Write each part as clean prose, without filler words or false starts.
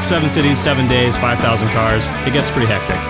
7 cities, 7 days, 5,000 cars. It gets pretty hectic.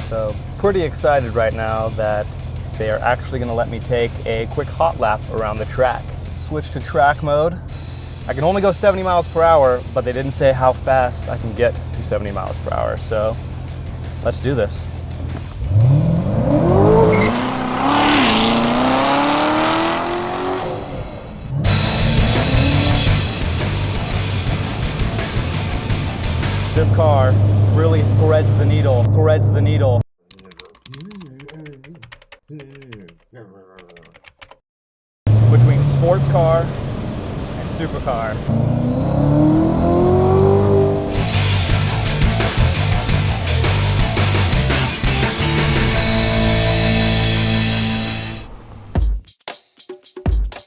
So pretty excited right now that they are actually going to let me take a quick hot lap around the track. Switch to track mode. I can only go 70 miles per hour, but they didn't say how fast I can get to 70 miles per hour. So let's do this. This car really threads the needle, between sports car and supercar.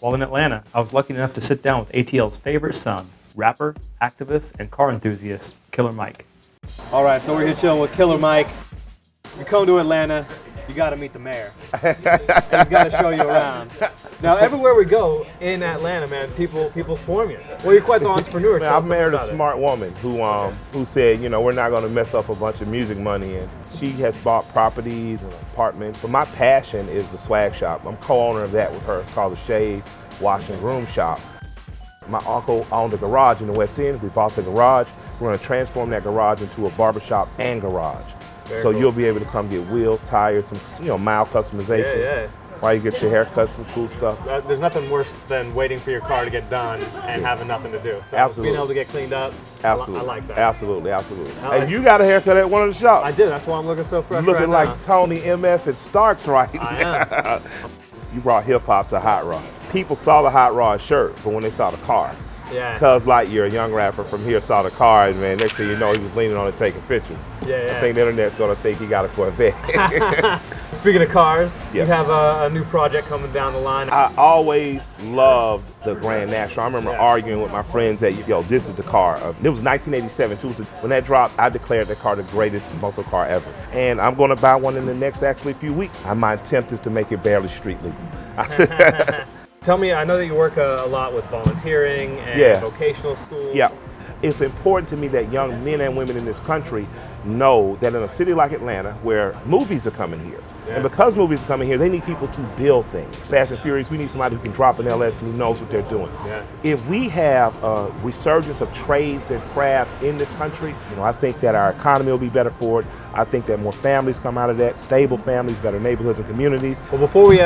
While in Atlanta, I was lucky enough to sit down with ATL's favorite son, rapper, activist, and car enthusiast, Killer Mike. All right, so we're here chilling with Killer Mike. You come to Atlanta, you got to meet the mayor. And he's got to show you around. Now, everywhere we go in Atlanta, man, people swarm you. Well, you're quite the entrepreneur. Man, I've married a smart woman who said, you know, we're not going to mess up a bunch of music money, and she has bought properties and apartments. But my passion is the swag shop. I'm co-owner of that with her. It's called the Shave Wash and Groom Shop. My uncle owned a garage in the West End. We bought the garage. We're going to transform that garage into a barbershop and garage. Very so cool. You'll be able to come get wheels, tires, some mild customization. Yeah. While you get your hair cut, some cool stuff. There's nothing worse than waiting for your car to get done and having nothing to do. So absolutely. Being able to get cleaned up, absolutely. I like that. Absolutely. And you got a haircut at one of the shops. I did. That's why I'm looking so fresh looking right like Tony MF at Starks right now. I am. You brought hip hop to Hot Rod. People saw the Hot Rod shirt, but when they saw the car, yeah. Cuz Lightyear, a young rapper from here, saw the car, and man, next thing you know, he was leaning on it taking pictures. Yeah. I think the internet's gonna think he got a Corvette. Speaking of cars, yes. You have a new project coming down the line. I always loved the Grand National. I remember arguing with my friends that, yo, this is the car. It was 1987 too. When that dropped, I declared that car the greatest muscle car ever. And I'm gonna buy one in the next few weeks. My attempt is to make it barely street legal. Tell me, I know that you work a lot with volunteering and vocational schools. Yeah. It's important to me that young men and women in this country know that in a city like Atlanta, where movies are coming here, and because movies are coming here, they need people to build things. Fast and Furious, we need somebody who can drop an LS and who knows what they're doing. If we have a resurgence of trades and crafts in this country, I think that our economy will be better for it. I think that more families come out of that, stable families, better neighborhoods and communities. Well, before we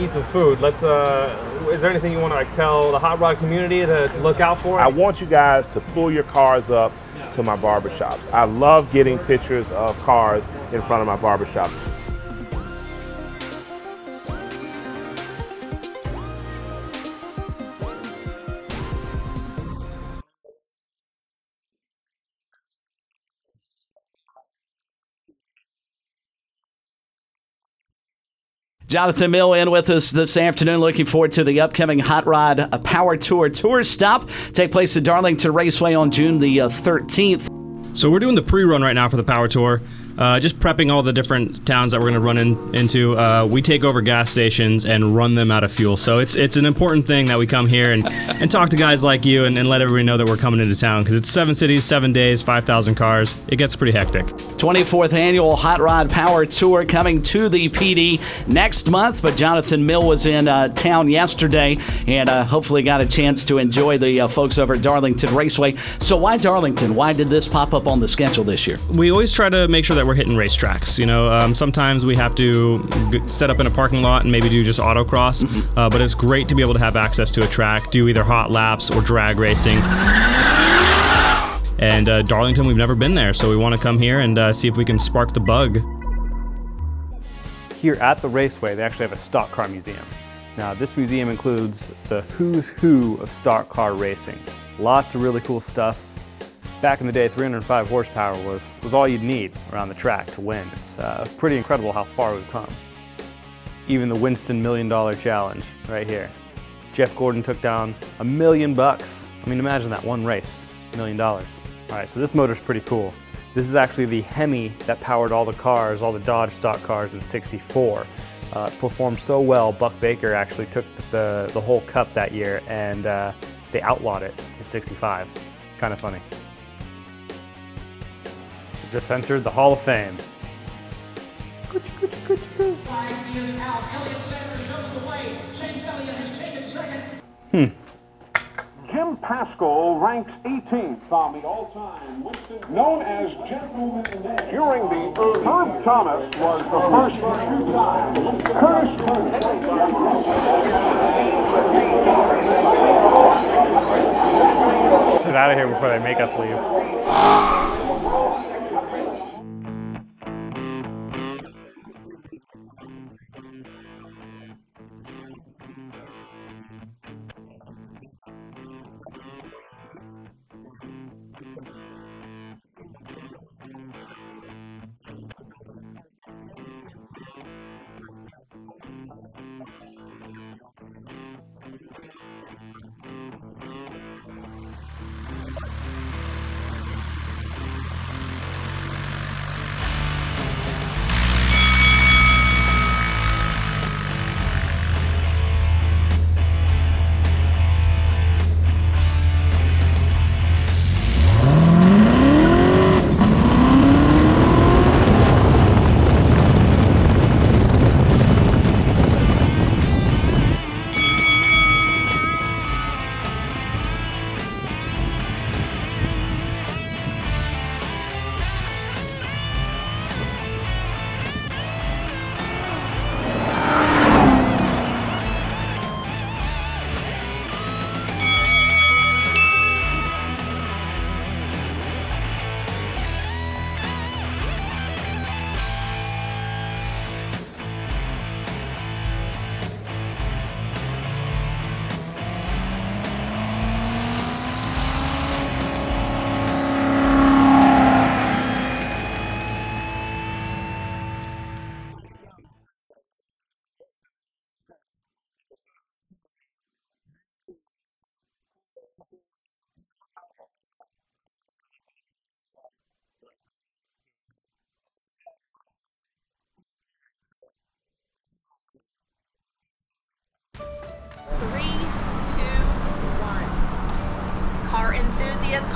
eat some food, let's. Is there anything you want to tell the hot rod community to look out for? I want you guys to pull your cars up to my barbershops. I love getting pictures of cars in front of my barbershops. Jonathan Mill in with us this afternoon. Looking forward to the upcoming Hot Rod Power Tour stop. Take place at Darlington Raceway on June the 13th. So we're doing the pre-run right now for the Power Tour. Just prepping all the different towns that we're going to run into. We take over gas stations and run them out of fuel. So it's an important thing that we come here and talk to guys like you and let everybody know that we're coming into town, because it's 7 cities, 7 days, 5,000 cars. It gets pretty hectic. 24th Annual Hot Rod Power Tour coming to the PD next month, but Jonathan Mill was in town yesterday and hopefully got a chance to enjoy the folks over at Darlington Raceway. So why Darlington? Why did this pop up on the schedule this year? We always try to make sure that we're hitting racetracks. Sometimes we have to set up in a parking lot and maybe do just autocross, but it's great to be able to have access to a track, do either hot laps or drag racing. And Darlington, we've never been there, so we want to come here and see if we can spark the bug. Here at the Raceway, they actually have a stock car museum. Now, this museum includes the who's who of stock car racing. Lots of really cool stuff. Back in the day, 305 horsepower was all you'd need around the track to win. It's pretty incredible how far we've come. Even the Winston $1 Million Challenge right here. Jeff Gordon took down $1 million. I mean, imagine that, one race, $1 million. All right, so this motor's pretty cool. This is actually the Hemi that powered all the cars, all the Dodge stock cars in '64. It performed so well, Buck Baker actually took the whole cup that year, and they outlawed it in '65. Kind of funny. Just entered the Hall of Fame. Jim Pascal ranks 18th on the all-time Winston, known as Gentleman during the Herb Thomas was the first Curtis Get out of here before they make us leave.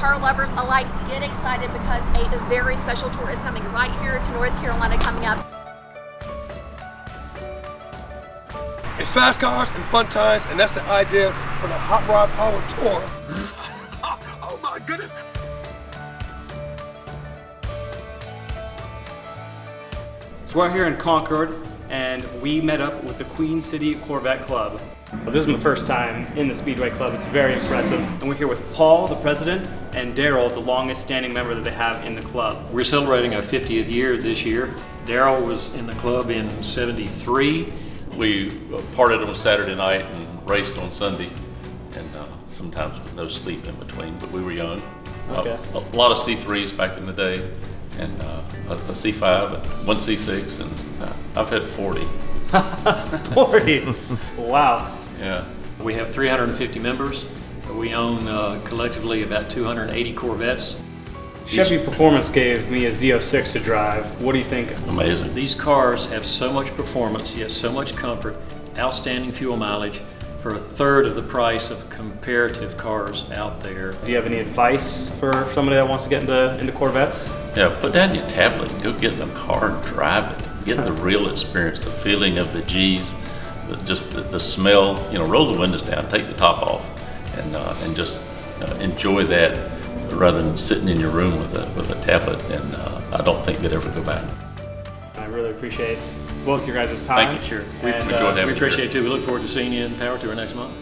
car lovers alike, get excited because a very special tour is coming right here to North Carolina coming up. It's fast cars and fun times, and that's the idea for the Hot Rod Power Tour. Oh my goodness! So we're here in Concord, and we met up with the Queen City Corvette Club. This is my first time in the Speedway Club. It's very impressive. And we're here with Paul, the president, and Daryl, the longest standing member that they have in the club. We're celebrating our 50th year this year. Daryl was in the club in '73. We parted on Saturday night and raced on Sunday, and sometimes with no sleep in between, but we were young. Okay. A lot of C3s back in the day, and a C5, and one C6, and I've had 40. 40? Wow. Yeah. We have 350 members. We own collectively about 280 Corvettes. Chevy Performance gave me a Z06 to drive. What do you think? Amazing. These cars have so much performance, yet so much comfort, outstanding fuel mileage for a third of the price of comparative cars out there. Do you have any advice for somebody that wants to get into Corvettes? Yeah, put down your tablet and go get in a car and drive it. Get the real experience, the feeling of the G's, just the smell. You know, roll the windows down, take the top off, and just enjoy that, rather than sitting in your room with a tablet. And I don't think they'd ever go back. I really appreciate both your guys' time. Thank you. Sure. We And, enjoyed having you We appreciate here. it too. We look forward to seeing you in Power Tour next month.